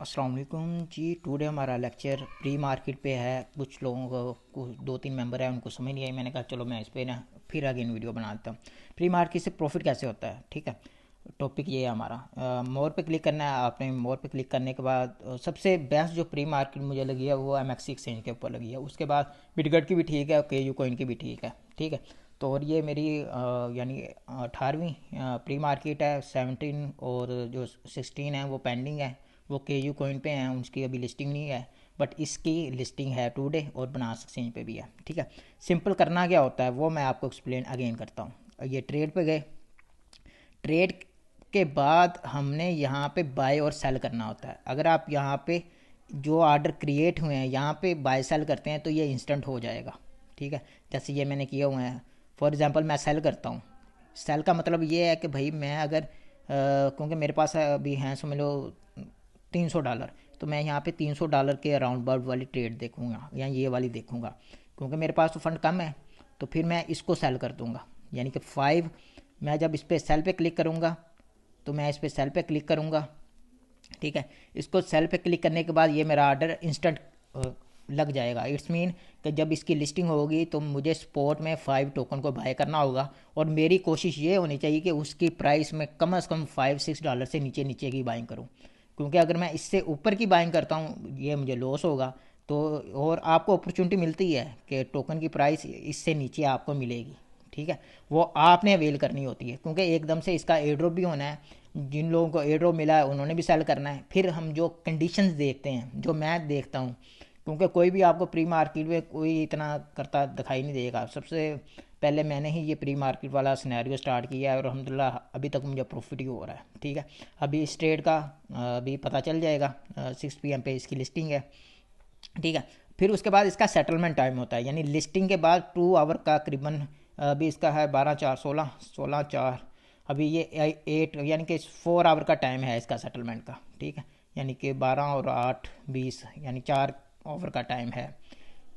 अस्सलाम वालेकुम जी। टुडे हमारा लेक्चर प्री मार्केट पे है। कुछ लोगों को दो तीन मेंबर हैं, उनको समझ नहीं आई। मैंने कहा चलो मैं इस पे ना फिर अगेन वीडियो बना देता हूँ। प्री मार्केट से प्रॉफिट कैसे होता है, ठीक है। टॉपिक ये है हमारा। मोर पे क्लिक करना है आपने। मोर पे क्लिक करने के बाद सबसे बेस्ट जो प्री मार्केट मुझे लगी है वो MXC एक्सचेंज के ऊपर लगी है। उसके बाद बिटगट की भी ठीक है, KU कॉइन की भी ठीक है, ठीक है। तो और ये मेरी यानी 18वीं प्री मार्केट है। 17 और जो 16 है वो पेंडिंग है। वो KU कॉइन पे हैं, उसकी अभी लिस्टिंग नहीं है, बट इसकी लिस्टिंग है टुडे और बनास एक्सचेंज पे भी है, ठीक है। सिंपल करना क्या होता है वो मैं आपको एक्सप्लेन अगेन करता हूँ। ये ट्रेड पे गए। ट्रेड के बाद हमने यहाँ पे बाय और सेल करना होता है। अगर आप यहाँ पे जो ऑर्डर क्रिएट हुए हैं यहाँ पे बाय सेल करते हैं तो ये इंस्टेंट हो जाएगा, ठीक है। जैसे ये मैंने किया हुआ है। फॉर एग्जांपल मैं सेल करता हूँ। सेल का मतलब ये है कि भाई मैं अगर क्योंकि मेरे पास अभी हैं समझ लो $300, तो मैं यहाँ पे $300 के अराउंड बर्ड वाली ट्रेड देखूंगा या ये वाली देखूंगा। क्योंकि मेरे पास तो फंड कम है, तो फिर मैं इसको सेल कर दूंगा। यानी कि 5, मैं जब इस पर सेल पे क्लिक करूँगा तो मैं इस पर सेल पे क्लिक करूँगा, ठीक है। इसको सेल पे क्लिक करने के बाद ये मेरा ऑर्डर इंस्टेंट लग जाएगा। इट्स मीन कि जब इसकी लिस्टिंग होगी तो मुझे स्पॉट में 5 टोकन को बाय करना होगा, और मेरी कोशिश ये होनी चाहिए कि उसकी प्राइस में कम से कम $5-6 से नीचे नीचे की बाइंग करूँ। क्योंकि अगर मैं इससे ऊपर की बाइंग करता हूँ ये मुझे लॉस होगा। तो और आपको अपॉर्चुनिटी मिलती है कि टोकन की प्राइस इससे नीचे आपको मिलेगी, ठीक है। वो आपने अवेल करनी होती है, क्योंकि एकदम से इसका एयर ड्रॉप भी होना है। जिन लोगों को एयर ड्रॉप मिला है उन्होंने भी सेल करना है। फिर हम जो कंडीशंस देखते हैं, जो मैं देखता हूँ, क्योंकि कोई भी आपको प्री मार्केट में कोई इतना करता दिखाई नहीं देगा। सबसे पहले मैंने ही ये प्री मार्केट वाला सिनेरियो स्टार्ट किया है और अल्हम्दुलिल्लाह अभी तक मुझे प्रॉफिट ही हो रहा है, ठीक है। अभी इस ट्रेड का अभी पता चल जाएगा। 6 PM पे इसकी लिस्टिंग है, ठीक है। फिर उसके बाद इसका सेटलमेंट टाइम होता है, यानी लिस्टिंग के बाद 2 आवर का करीबन अभी इसका है 12/4 16/4। अभी ये 8 यानी कि 4 आवर का टाइम है इसका सेटलमेंट का, ठीक है। यानी कि 12 और 8 20 यानी 4 आवर का टाइम है,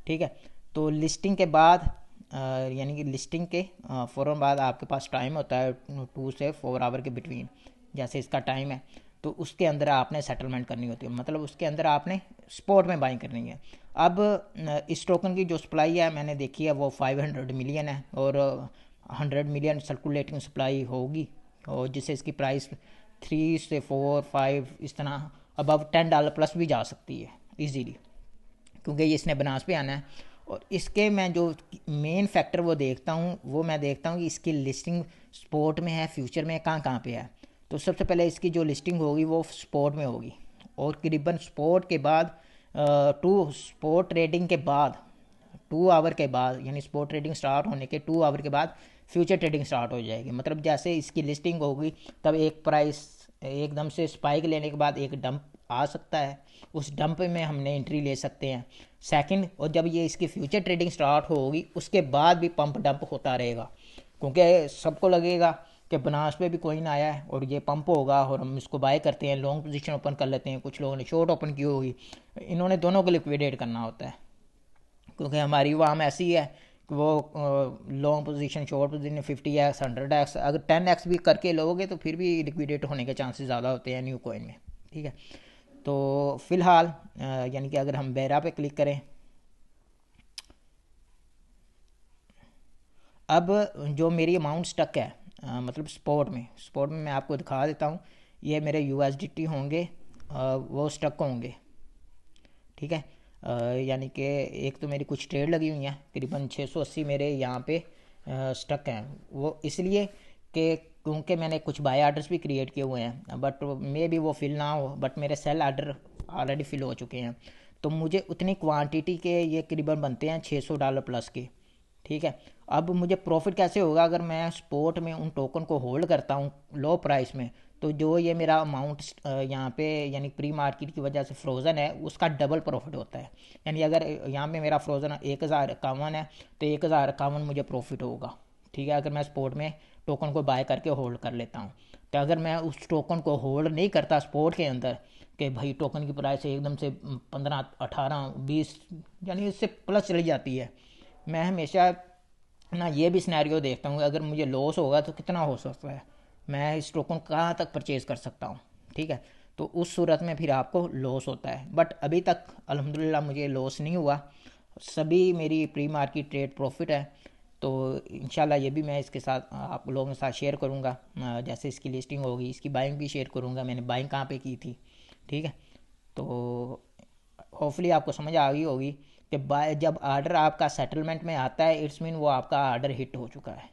ठीक है। तो लिस्टिंग के बाद यानी कि लिस्टिंग के फ़ौरन बाद आपके पास टाइम होता है 2 से 4 आवर के बिटवीन। जैसे इसका टाइम है तो उसके अंदर आपने सेटलमेंट करनी होती है, मतलब उसके अंदर आपने स्पॉट में बाइंग करनी है। अब इस टोकन की जो सप्लाई है मैंने देखी है वो 500 मिलियन है, और 100 मिलियन सर्कुलेटिंग सप्लाई होगी, और जिससे इसकी प्राइस 3 से 4 5 इस तरह अबव $10 प्लस भी जा सकती है ईजीली, क्योंकि ये इसने बनास पे आना है। और इसके मैं जो मेन फैक्टर वो देखता हूँ, वो मैं देखता हूँ कि इसकी लिस्टिंग स्पॉट में है, फ्यूचर में कहाँ कहाँ पे है। तो सबसे पहले इसकी जो लिस्टिंग होगी वो स्पॉट में होगी, और करीबन स्पॉट के बाद टू स्पॉट ट्रेडिंग के बाद 2 आवर के बाद, यानी स्पॉट ट्रेडिंग स्टार्ट होने के 2 आवर के बाद फ्यूचर ट्रेडिंग स्टार्ट हो जाएगी। मतलब जैसे इसकी लिस्टिंग होगी तब एक प्राइस एकदम से स्पाइक लेने के बाद एक डंप आ सकता है, उस डंप में हमने एंट्री ले सकते हैं सेकंड। और जब ये इसकी फ्यूचर ट्रेडिंग स्टार्ट होगी उसके बाद भी पंप डंप होता रहेगा, क्योंकि सबको लगेगा कि बनास पे भी कोई ना आया है और ये पंप होगा और हम इसको बाय करते हैं, लॉन्ग पोजीशन ओपन कर लेते हैं। कुछ लोगों ने शॉर्ट ओपन की होगी, इन्होंने दोनों को लिक्विडेट करना होता है, क्योंकि हमारी वाम ऐसी है कि वो long position short position 50x 100x अगर 10x भी करके लोगे तो फिर भी लिक्विडेट होने के चांसेस ज़्यादा होते हैं न्यू कॉइन में, ठीक है। तो फिलहाल यानी कि अगर हम बेरा पे क्लिक करें, अब जो मेरी अमाउंट स्टक है मतलब स्पॉट में मैं आपको दिखा देता हूँ। ये मेरे USDT होंगे, वो स्टक होंगे, ठीक है। यानी कि एक तो मेरी कुछ ट्रेड लगी हुई हैं, करीबन 680 मेरे यहाँ पे स्टक हैं। वो इसलिए कि क्योंकि मैंने कुछ बाय आर्डर्स भी क्रिएट किए हुए हैं, बट मे भी वो फिल ना हो, बट मेरे सेल आर्डर ऑलरेडी फिल हो चुके हैं। तो मुझे उतनी क्वांटिटी के ये करीबन बनते हैं $600 प्लस के, ठीक है। अब मुझे प्रॉफिट कैसे होगा अगर मैं स्पॉट में उन टोकन को होल्ड करता हूँ लो प्राइस में। तो जो ये मेरा अमाउंट यहाँ पे यानी प्री मार्केट की वजह से फ्रोज़न है उसका डबल प्रॉफिट होता है। यानी अगर यहाँ पे मेरा फ्रोज़न 1051 है तो 1051 मुझे प्रॉफिट होगा, ठीक है, अगर मैं स्पॉट में टोकन को बाय करके होल्ड कर लेता हूँ। तो अगर मैं उस टोकन को होल्ड नहीं करता स्पॉट के अंदर कि भाई टोकन की प्राइस एकदम से 15 18 20 यानी इससे प्लस चली जाती है, मैं हमेशा ना ये भी सिनेरियो देखता हूँ अगर मुझे लॉस होगा तो कितना हो सकता है, मैं इस टोकन कहाँ तक परचेज़ कर सकता हूँ, ठीक है। तो उस सूरत में फिर आपको लॉस होता है। बट अभी तक अल्हम्दुलिल्लाह मुझे लॉस नहीं हुआ, सभी मेरी प्री मार्केट ट्रेड प्रॉफिट है। तो इंशाल्लाह ये भी मैं इसके साथ आप लोगों के साथ शेयर करूँगा। जैसे इसकी लिस्टिंग होगी, इसकी बाइंग भी शेयर करूँगा, मैंने बाइंग कहाँ पे की थी। ठीक है, तो होपफुली आपको समझ आ गई होगी कि बाय जब आर्डर आपका सेटलमेंट में आता है, इट्स मीन वो आपका आर्डर हिट हो चुका है।